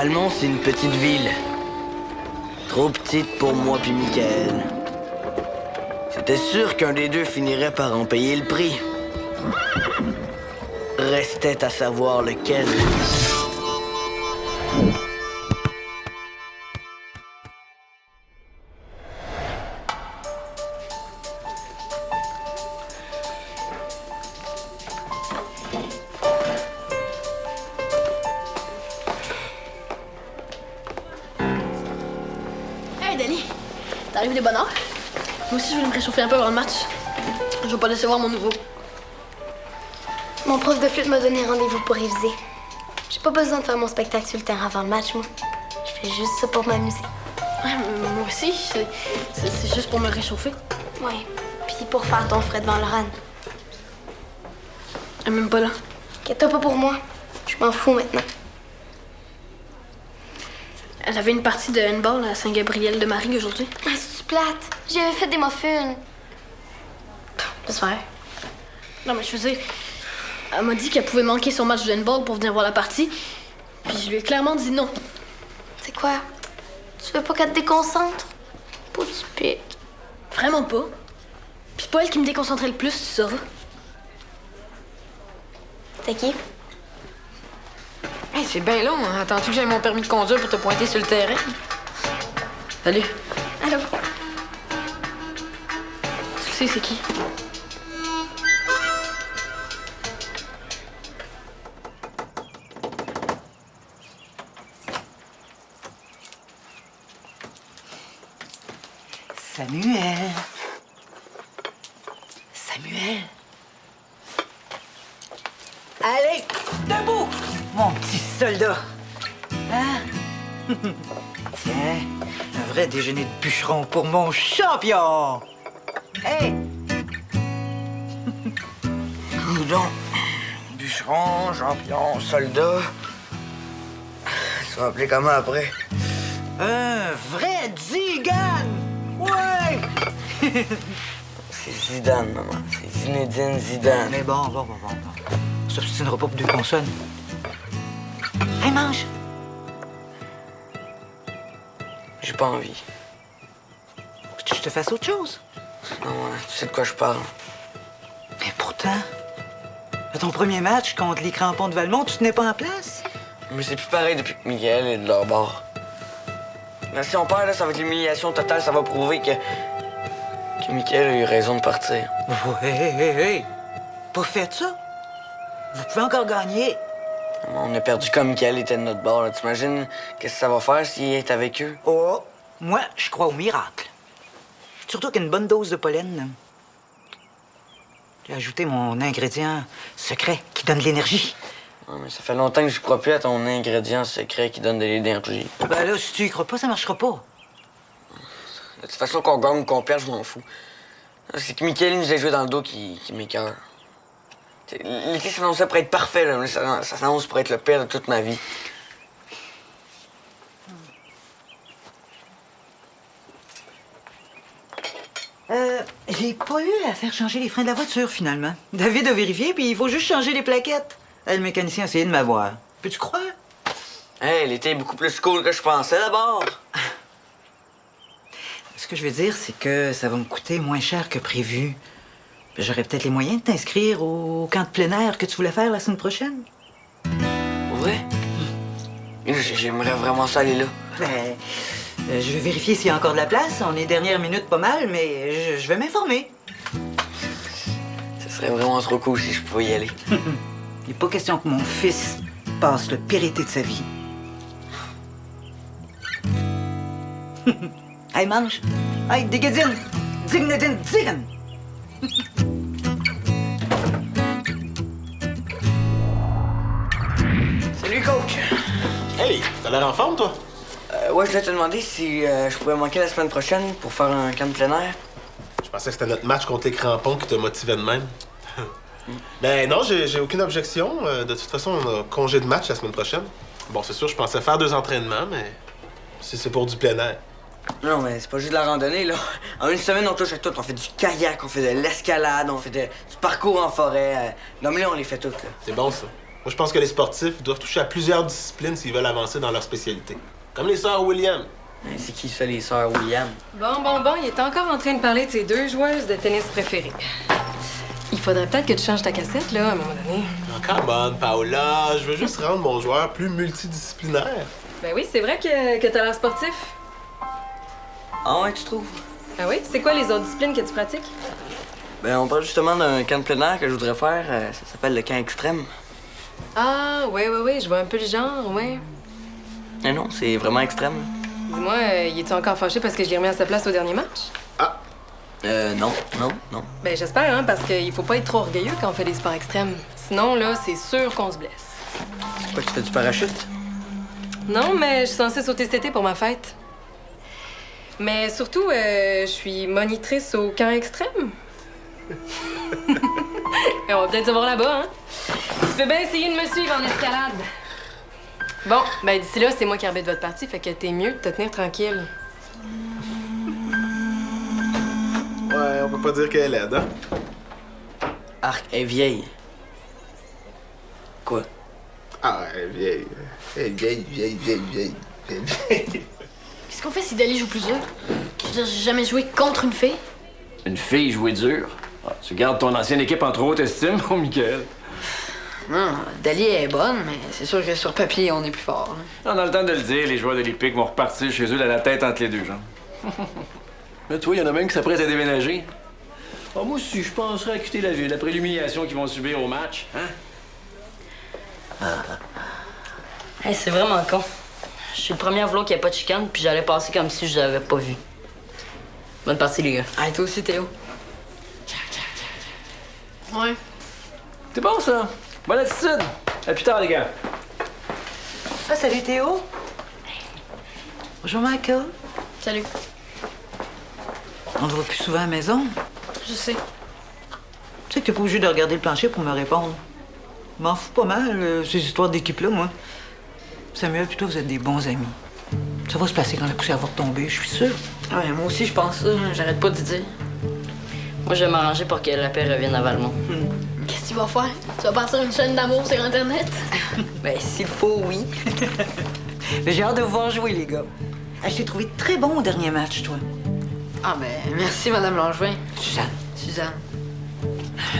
Valmont, c'est une petite ville. Trop petite pour moi puis Michael. C'était sûr qu'un des deux finirait par en payer le prix. Restait à savoir lequel. Hey Danny, t'arrives des bonnes heures? Moi aussi je voulais me réchauffer un peu avant le match. Je veux pas décevoir mon nouveau. Mon prof de flûte m'a donné rendez-vous pour réviser. J'ai pas besoin de faire mon spectacle sur le terrain avant le match, moi. Je fais juste ça pour m'amuser. Ouais, moi aussi, c'est juste pour me réchauffer. Ouais. Puis pour faire ton frais devant Laurent. Elle est même pas là. Inquiète-toi pas pour moi. Je m'en fous maintenant. Elle avait une partie de handball à Saint-Gabriel-de-Marie aujourd'hui. Ah, c'est plate. J'avais fait des muffins. Laisse faire. Non, mais je faisais. Elle m'a dit qu'elle pouvait manquer son match de handball pour venir voir la partie. Puis je lui ai clairement dit non. C'est quoi? Tu veux pas qu'elle te déconcentre? Pas du pic. Vraiment pas. Puis c'est pas elle qui me déconcentrait le plus, tu sauras. C'est qui? Hey, c'est bien long, hein? Attends-tu que j'aie mon permis de conduire pour te pointer sur le terrain? Salut. Allô? Tu sais, c'est qui? Samuel. Samuel. Allez, debout, mon petit soldat. Hein? Tiens, un vrai déjeuner de bûcheron pour mon champion. Hey! Dis donc, bûcheron, champion, soldat. Tu vas appeler comment après? Un vrai Zigan! Ouais! C'est Zidane, maman. C'est Zinedine Zidane. Mais bon. On s'obstinera pas pour deux consonnes. Hey, mange! J'ai pas envie. Que je te fasse autre chose? Non, tu sais de quoi je parle. Mais pourtant, à ton premier match contre les Crampons de Valmont, tu tenais pas en place? Mais c'est plus pareil depuis que Miguel est de leur bord. Là, si on perd, là, ça va être l'humiliation totale. Ça va prouver que Miguel a eu raison de partir. Hey! Pas fait ça? Vous pouvez encore gagner. On a perdu comme Miguel était de notre bord. Là. T'imagines qu'est-ce que ça va faire s'il est avec eux? Oh, moi, je crois au miracle. Surtout qu'une bonne dose de pollen. Là. J'ai ajouté mon ingrédient secret qui donne de l'énergie. Non, mais ça fait longtemps que je crois plus à ton ingrédient secret qui donne de l'énergie. Ben là, si tu y crois pas, ça marchera pas. De toute façon, qu'on gagne ou qu'on perde, je m'en fous. C'est que Miguel nous a joué dans le dos qui m'écoeure. L'été s'annonçait pour être parfait, là. Ça s'annonce pour être le pire de toute ma vie. J'ai pas eu à faire changer les freins de la voiture, finalement. David a vérifié, puis il faut juste changer les plaquettes. Le mécanicien a essayé de m'avoir. Peux-tu croire? Hey, l'été est beaucoup plus cool que je pensais, d'abord. Ce que je veux dire, c'est que ça va me coûter moins cher que prévu. J'aurais peut-être les moyens de t'inscrire au camp de plein air que tu voulais faire la semaine prochaine. Ouais? J'aimerais vraiment ça aller là. Ben, je vais vérifier s'il y a encore de la place. On est dernière minute pas mal, mais je vais m'informer. Ce serait vraiment trop cool si je pouvais y aller. Il n'est pas question que mon fils passe le pire été de sa vie. Hey, mange. Hey, dégadine. Dignedine, digne. Salut, coach. Hey, t'as l'air en forme, toi? Ouais, je voulais te demander si je pouvais manquer la semaine prochaine pour faire un camp de plein air. Je pensais que c'était notre match contre les Crampons qui te motivait de même. Ben non, j'ai aucune objection. De toute façon, on a congé de match la semaine prochaine. Bon, c'est sûr, je pensais faire 2 entraînements, mais si c'est pour du plein air. Non, mais c'est pas juste de la randonnée, là. En une semaine, on touche à tout. On fait du kayak, on fait de l'escalade, on fait du parcours en forêt. Non, mais là, on les fait toutes, là. C'est bon, ça. Moi, je pense que les sportifs doivent toucher à plusieurs disciplines s'ils veulent avancer dans leur spécialité. Comme les sœurs Williams. C'est qui ça, les sœurs Williams? Bon, il est encore en train de parler de ses 2 joueuses de tennis préférées. Il faudrait peut-être que tu changes ta cassette, là, à un moment donné. Oh, come on, Paola. Je veux juste rendre mon joueur plus multidisciplinaire. Ben oui, c'est vrai que t'as l'air sportif. Ah ouais, tu trouves? Ah oui? C'est quoi les autres disciplines que tu pratiques? Ben, on parle justement d'un camp de plein air que je voudrais faire. Ça s'appelle le camp extrême. Ah, oui, je vois un peu le genre, ouais. Mais non, c'est vraiment extrême. Dis-moi, il est-tu encore fâché parce que je l'ai remis à sa place au dernier match? Non. Ben j'espère, hein, parce qu'il faut pas être trop orgueilleux quand on fait des sports extrêmes. Sinon, là, c'est sûr qu'on se blesse. Pourquoi tu fais du parachute? Non, mais je suis censée sauter cet été pour ma fête. Mais surtout, je suis monitrice au camp extrême. Et on va peut-être se voir là-bas, hein? Tu peux bien essayer de me suivre en escalade. Bon, ben d'ici là, c'est moi qui arbitre votre partie, fait que t'es mieux de te tenir tranquille. Ouais, on peut pas dire qu'elle est laide, hein? Arc est vieille. Quoi? Ah, elle est vieille. Elle est vieille. Qu'est-ce qu'on fait si Dali joue plus dur? Je veux dire, j'ai jamais joué contre une fille. Une fille jouer dur? Ah, tu gardes ton ancienne équipe en trop haute estime, mon Michael? Non, Dali est bonne, mais c'est sûr que sur papier, on est plus fort. On a le temps de le dire, les joueurs de l'Olympique vont repartir chez eux la tête entre les deux jambes. Mais toi, il y en a même qui s'apprêtent à déménager. Ah, moi aussi, je penserais à quitter la ville après l'humiliation qu'ils vont subir au match, hein? Hey, c'est vraiment con. Je suis le premier à vouloir qu'il n'y ait pas de chicane, puis j'allais passer comme si je l'avais pas vu. Bonne partie, les gars. Hey, toi aussi, Théo. Ouais. C'est bon, ça. Bonne attitude. À plus tard, les gars. Ah, salut Théo. Bonjour Michael. Salut. On ne te voit plus souvent à la maison. Je sais. Tu sais que t'es pas obligé de regarder le plancher pour me répondre. Je m'en fous pas mal, ces histoires d'équipe-là, moi. Samuel, puis toi, vous êtes des bons amis. Ça va se passer quand la poussière va retomber, je suis sûre. Ouais, moi aussi, je pense ça. J'arrête pas de dire. Moi, je vais m'arranger pour que la paix revienne à Valmont. Qu'est-ce que tu vas faire? Tu vas partir une chaîne d'amour sur Internet? Ben, s'il faut, oui. Mais j'ai hâte de vous voir jouer, les gars. Ah, je t'ai trouvé très bon au dernier match, toi. Ah, ben, merci, Madame Langevin. Suzanne.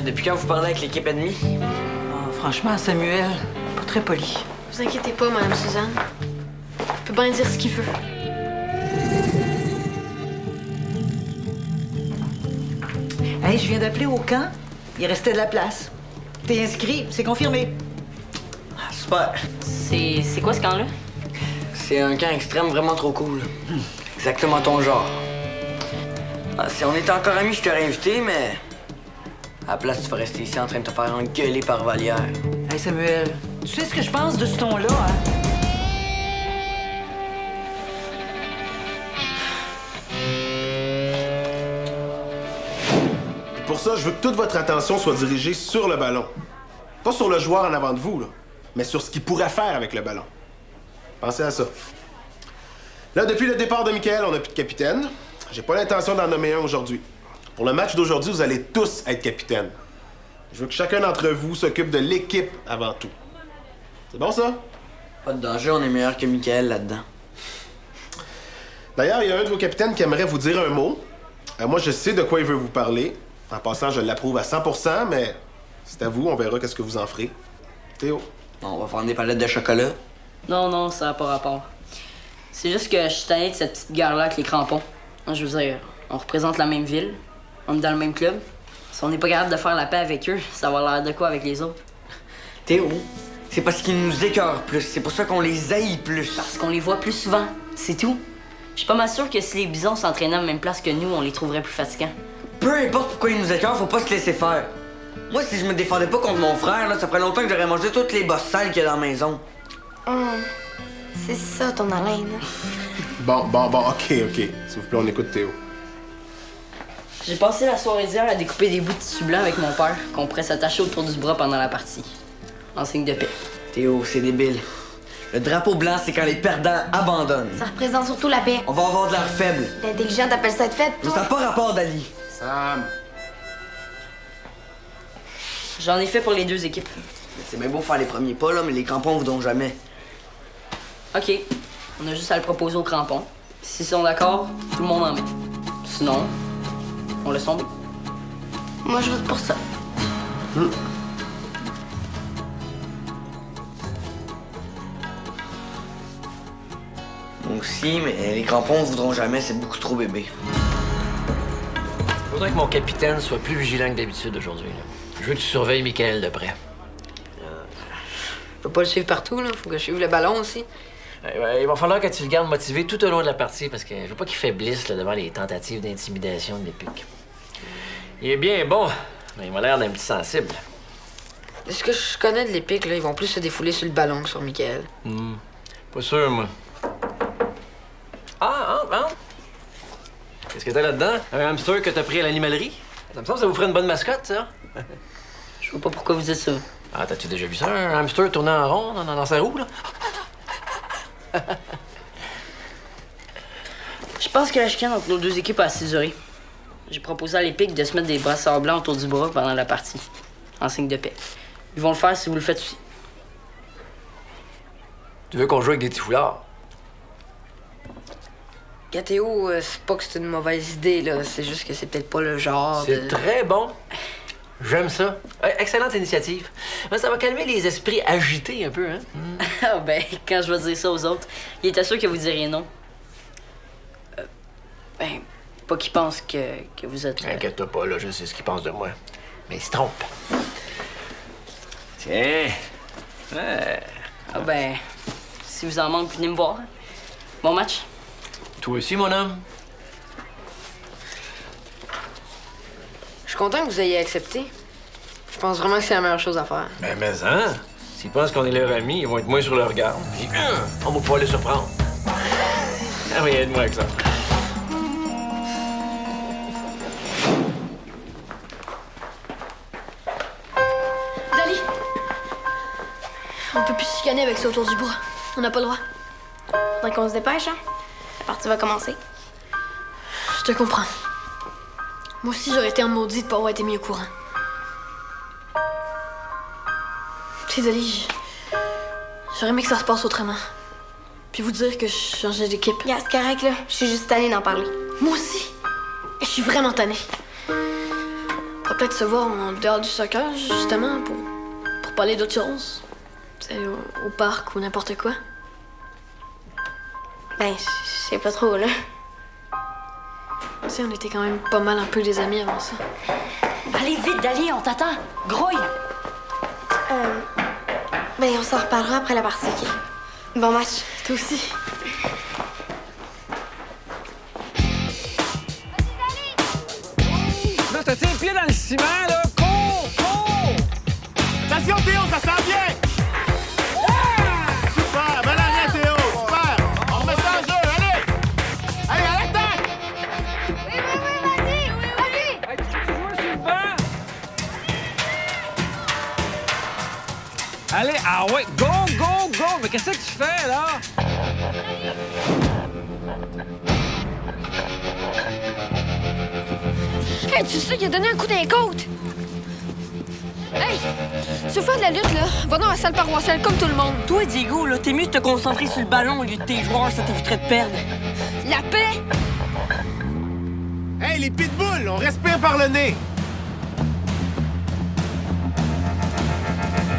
Depuis quand vous parlez avec l'équipe ennemie? Oh, franchement, Samuel, pas très poli. Vous inquiétez pas, Madame Suzanne. Il peut bien dire ce qu'il veut. Hey, je viens d'appeler au camp. Il restait de la place. T'es inscrit, c'est confirmé. Ah, super. C'est quoi ce camp-là? C'est un camp extrême vraiment trop cool. Exactement ton genre. Ah, si on était encore amis, je t'aurais invité, mais... À la place, tu vas rester ici en train de te faire engueuler par Vallière. Hey, Samuel, tu sais ce que je pense de ce ton-là, hein? Pour ça, je veux que toute votre attention soit dirigée sur le ballon. Pas sur le joueur en avant de vous, là, mais sur ce qu'il pourrait faire avec le ballon. Pensez à ça. Là, depuis le départ de Michael, on n'a plus de capitaine. J'ai pas l'intention d'en nommer un aujourd'hui. Pour le match d'aujourd'hui, vous allez tous être capitaine. Je veux que chacun d'entre vous s'occupe de l'équipe avant tout. C'est bon, ça? Pas de danger, on est meilleur que Michael là-dedans. D'ailleurs, il y a un de vos capitaines qui aimerait vous dire un mot. Moi, je sais de quoi il veut vous parler. En passant, je l'approuve à 100%, mais c'est à vous, on verra qu'est-ce que vous en ferez. Théo. On va prendre des palettes de chocolat. Non, ça n'a pas rapport. C'est juste que je suis tanné de cette petite guerre-là avec les crampons. Je veux dire, on représente la même ville, on est dans le même club. Si on n'est pas capable de faire la paix avec eux, ça va l'air de quoi avec les autres? Théo, c'est parce qu'ils nous écœurent plus. C'est pour ça qu'on les haït plus. Parce qu'on les voit plus souvent, c'est tout. Je suis pas mal sûr que si les bisons s'entraînaient à la même place que nous, on les trouverait plus fatigants. Peu importe pourquoi ils nous écœurent, faut pas se laisser faire. Moi, si je me défendais pas contre mon frère, là, ça ferait longtemps que j'aurais mangé toutes les bosses sales qu'il y a dans la maison. C'est ça, ton haleine. Bon, OK. S'il vous plaît, on écoute Théo. J'ai passé la soirée d'hier à découper des bouts de tissu blanc avec mon père, qu'on pourrait s'attacher autour du bras pendant la partie. En signe de paix. Théo, c'est débile. Le drapeau blanc, c'est quand les perdants abandonnent. Ça représente surtout la paix. On va avoir de l'air faible. T'es intelligent, t'appelles ça être faible, Mais toi? ça n'a pas rapport, Dali. Sam. J'en ai fait pour les deux équipes. C'est bien beau faire les premiers pas, là, mais les crampons voudront jamais. OK. On a juste à le proposer aux crampons. S'ils sont d'accord, tout le monde en met. Sinon, on laisse tomber. Moi, je vote pour ça. Moi aussi, mais les crampons voudront jamais, c'est beaucoup trop bébé. Faudrait que mon capitaine soit plus vigilant que d'habitude aujourd'hui. Je veux que tu surveilles Michael de près. Je peux pas le suivre partout, là. Faut que je suive le ballon aussi. Il va falloir que tu le gardes motivé tout au long de la partie parce que je veux pas qu'il faiblisse là, devant les tentatives d'intimidation de l'Épique. Il est bien bon, mais il m'a l'air d'un petit sensible. De ce que je connais de l'Épique, là, ils vont plus se défouler sur le ballon que sur Michael. Pas sûr, moi. Ah! Qu'est-ce que t'as là-dedans? Un hamster que t'as pris à l'animalerie? Ça me semble que ça vous ferait une bonne mascotte, ça? Je vois pas pourquoi vous dites ça. Ah, t'as-tu déjà vu ça? Un hamster tournant en rond dans sa roue, là? Je pense que la chicane entre nos deux équipes a assez duré. J'ai proposé à l'Épique de se mettre des brassards blancs autour du bras pendant la partie, en signe de paix. Ils vont le faire si vous le faites aussi. Tu veux qu'on joue avec des petits foulards? Gathéo, c'est pas que c'est une mauvaise idée, là. C'est juste que c'est peut-être pas le genre C'est de... très bon. J'aime ça. Excellente initiative. Mais ça va calmer les esprits agités un peu, hein? Ah ben, quand je vais dire ça aux autres, il était sûr que vous diriez non. Ben, pas qu'ils pensent que vous êtes... Inquiète-toi pas, là, je sais ce qu'ils pensent de moi. Mais ils se trompent. Tiens. Ouais. Ah ben, si vous en manque, venez me voir. Bon match. Toi aussi, mon homme. Je suis content que vous ayez accepté. Je pense vraiment que c'est la meilleure chose à faire. Ben, mais hein? S'ils pensent qu'on est leur ami, ils vont être moins sur leur garde. Puis, on va pouvoir les surprendre. Ah oui, aide-moi avec ça. Dali! On peut plus se chicaner avec ça autour du bras. On n'a pas le droit. Faudrait qu'on se dépêche, hein? La partie va commencer. Je te comprends. Moi aussi, j'aurais été un maudit de pas avoir été mis au courant. Tu sais, Dali, j'aurais aimé que ça se passe autrement. Puis vous dire que je changeais d'équipe. Regarde, c'est correct, là. Je suis juste tannée d'en parler. Moi aussi. Et je suis vraiment tannée. On va peut-être se voir en dehors du soccer, justement, pour parler d'autre chose. Tu sais, au parc ou n'importe quoi. Ben, je sais pas trop, là. Tu sais, on était quand même pas mal un peu des amis avant ça. Allez vite, Dali, on t'attend. Grouille! Ben, on s'en reparlera après la partie, OK? Bon match. Toi aussi. Là, t'as tes pieds dans le ciment, là! Cours! Attention, Théo, ça sent bien! Super! Bonne année, Théo! Super! On remet ça en jeu, allez! Allez, à l'attaque! Hey, tu veux jouer sur le banc? Allez, ah ouais, go! Mais qu'est-ce que tu fais, là? Hey, tu sais, il a donné un coup d'un côte! Hey! Tu veux faire de la lutte, là? Va dans la salle paroissiale comme tout le monde. Toi, Diego, là, t'es mieux de te concentrer sur le ballon au lieu de tes joueurs, ça t'éviterait de perdre. La paix! Hey, les pitbulls, on respire par le nez!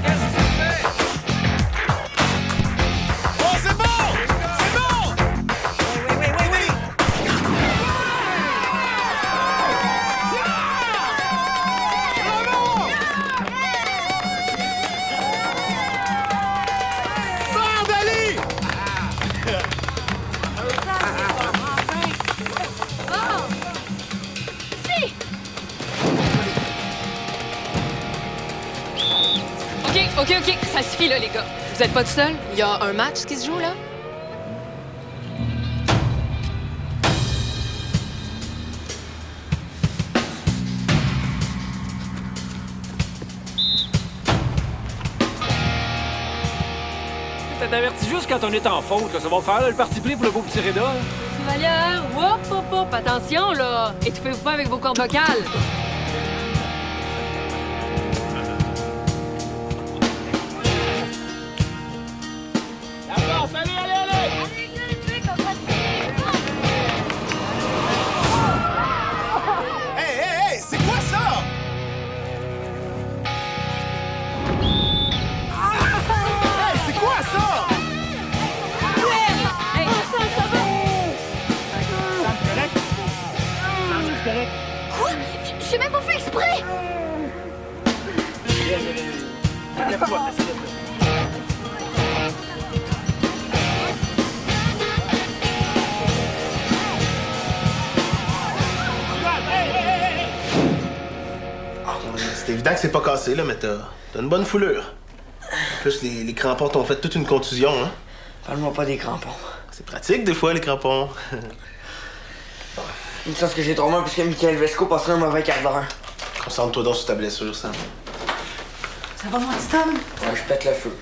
Qu'est-ce que tu fais? Oh, c'est bon! C'est bon! Oui! Bon, Dali! OK, ça suffit, là, les gars. Vous êtes pas tout seuls? Il y a un match qui se joue, là? T'avertis juste quand on est en faute, là. Ça va faire, là, le parti pris pour le beau petit Reda, là. Valère, hop, attention, là. Étouffez-vous pas avec vos cordes vocales. C'est évident que c'est pas cassé, là, mais t'as une bonne foulure. En plus, les crampons t'ont fait toute une contusion, hein? Parle-moi pas des crampons. C'est pratique, des fois, les crampons. Une chance que j'ai trop mal parce que Michael Vesco passerait un mauvais quart d'heure. Concentre-toi donc sur ta blessure, Sam. Ça va, mon petit homme? Ouais, je pète le feu.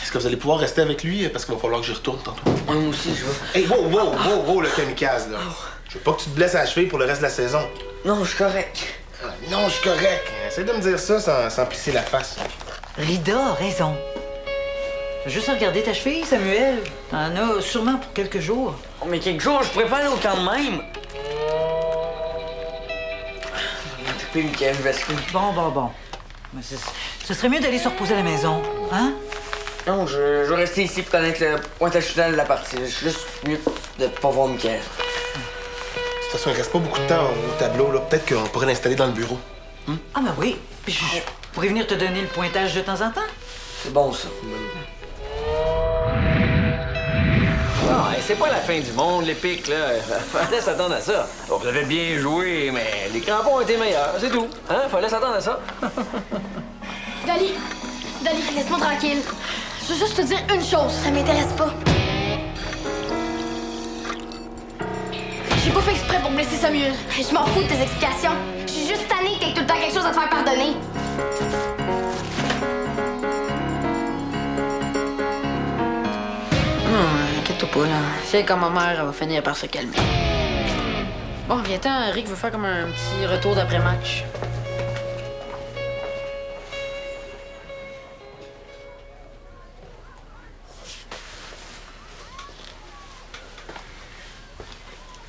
Est-ce que vous allez pouvoir rester avec lui? Parce qu'il va falloir que j'y retourne tantôt. Ouais, moi aussi, je veux. Hey, wow, le kamikaze, là. Je veux pas que tu te blesses à la cheville pour le reste de la saison. Non, je suis correct. Ah, non, je suis correct. Essaye de me dire ça sans plisser la face. Rida a raison. T'as juste à regarder ta cheville, Samuel. T'en as sûrement pour quelques jours. Oh, mais quelques jours, je pourrais pas aller au camp de même. On va triper Michael Vesco. Bon. Mais ce serait mieux d'aller se reposer à la maison, hein? Non, je veux rester ici pour connaître le pointage final de la partie. Je suis juste mieux de pas voir Michael. De toute façon, il reste pas beaucoup de temps au tableau, là. Peut-être qu'on pourrait l'installer dans le bureau. Ah, ben oui. Puis je pourrais venir te donner le pointage de temps en temps. C'est bon, ça. Non, c'est pas la fin du monde, l'Épique, là. Fallait s'attendre à ça. Bon, vous avez bien joué, mais les crampons ont été meilleurs, c'est tout. Hein? Fallait s'attendre à ça. Dali, laisse-moi tranquille. Je veux juste te dire une chose. Ça m'intéresse pas. J'ai pas fait exprès pour blesser Samuel. Je m'en fous de tes explications. Je suis juste tannée que t'aies tout le temps quelque chose à te faire pardonner. Non, inquiète-toi pas, là. C'est comme ma mère, elle va finir par se calmer. Bon, viens-t'en, Rick veut faire comme un petit retour d'après-match.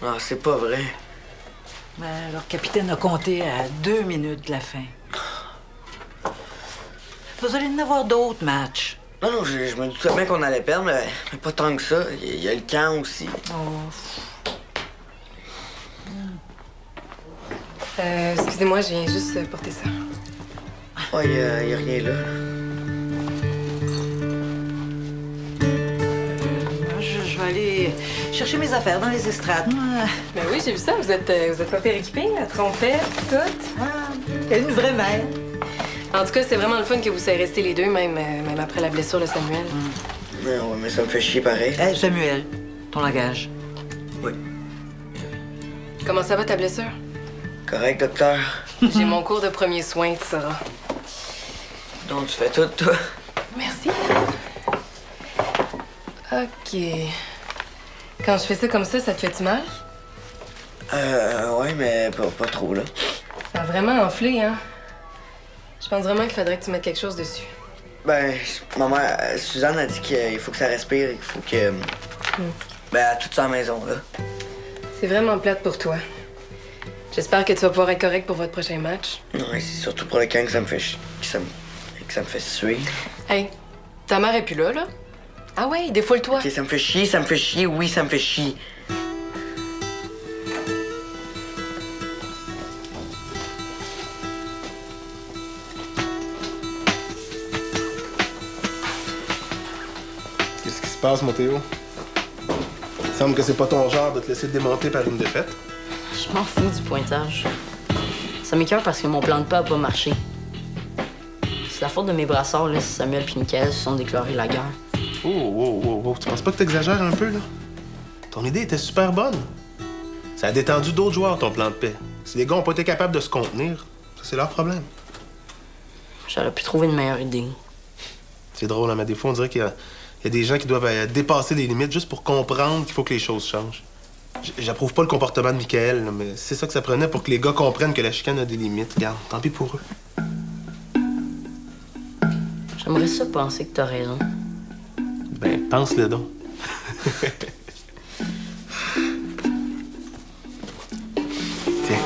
Ah, c'est pas vrai. Ben, leur capitaine a compté à 2 minutes de la fin. Vous allez en avoir d'autres matchs. Non, je me doutais bien qu'on allait perdre, mais pas tant que ça. Il y a le camp aussi. Excusez-moi, je viens juste porter ça. Ouais, y a rien là. Je vais aller chercher mes affaires dans les estrades. Ben oui, j'ai vu ça. Vous êtes pas pire équipés, la trompette, tout. Une vraie mère. En tout cas, c'est vraiment le fun que vous soyez restés les deux, même après la blessure de Samuel. Mais ça me fait chier pareil. Hey, Samuel, ton langage. Oui. Comment ça va, ta blessure? Correct, docteur. J'ai mon cours de premiers soins, tu sauras. Donc, tu fais tout, toi? Merci. OK. Quand je fais ça comme ça te fait-tu mal? Ouais, mais pas trop, là. Ça a vraiment enflé, hein? Je pense vraiment qu'il faudrait que tu mettes quelque chose dessus. Ben, maman, Suzanne a dit qu'il faut que ça respire et qu'il faut que... Ben, à toute sa maison, là. C'est vraiment plate pour toi. J'espère que tu vas pouvoir être correct pour votre prochain match. Ouais, c'est surtout pour le camp que ça me fait que ça me fait suer. Hey, ta mère est plus là, là? Ah ouais, défoule-toi. OK, ça me fait chier, oui, ça me fait chier. Qu'est-ce qui se passe, mon Théo? Il semble que c'est pas ton genre de te laisser démonter par une défaite. Je m'en fous du pointage. Ça m'écoeure parce que mon plan de pas a pas marché. C'est la faute de mes brassards, là, si Samuel et Michael se sont déclarés la guerre. Oh. Tu penses pas que t'exagères un peu, là? Ton idée était super bonne. Ça a détendu d'autres joueurs, ton plan de paix. Si les gars ont pas été capables de se contenir, ça, c'est leur problème. J'aurais pu trouver une meilleure idée. C'est drôle, hein, mais des fois, on dirait qu'il y a des gens qui doivent dépasser les limites juste pour comprendre qu'il faut que les choses changent. J'approuve pas le comportement de Michael, là, mais c'est ça que ça prenait pour que les gars comprennent que la chicane a des limites. Regarde, tant pis pour eux. J'aimerais ça penser que t'as raison. Ben, pense-le donc. Tiens.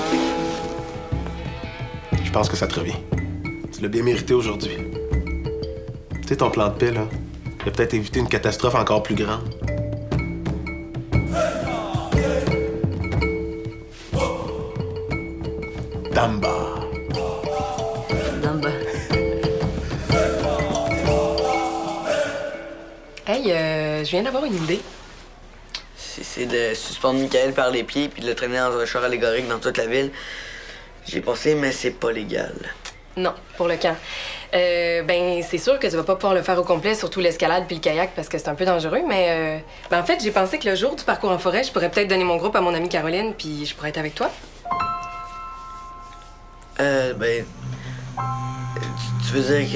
Je pense que ça te revient. Tu l'as bien mérité aujourd'hui. Tu sais, ton plan de paix, là, il a peut-être évité une catastrophe encore plus grande. Damba. Damba. Hey, je viens d'avoir une idée. C'est de suspendre Michael par les pieds puis de le traîner dans un char allégorique dans toute la ville. J'ai pensé, mais c'est pas légal. Non, pour le camp. Ben, c'est sûr que tu vas pas pouvoir le faire au complet, surtout l'escalade puis le kayak, parce que c'est un peu dangereux, mais ben, en fait, j'ai pensé que le jour du parcours en forêt, je pourrais peut-être donner mon groupe à mon amie Caroline, puis je pourrais être avec toi. Ben... Tu veux dire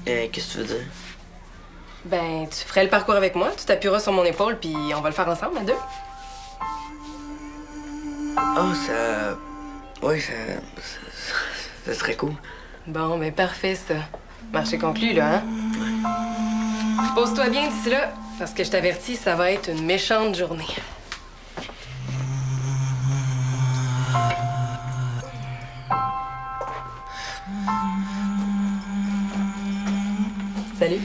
qu'est-ce que tu veux dire? Ben, tu ferais le parcours avec moi, tu t'appuieras sur mon épaule, puis on va le faire ensemble, à deux. Ah, ça... Oui, ça serait cool. Bon, ben parfait, ça. Marché conclu, là, hein? Pose-toi bien d'ici là, parce que je t'avertis, ça va être une méchante journée. Salut.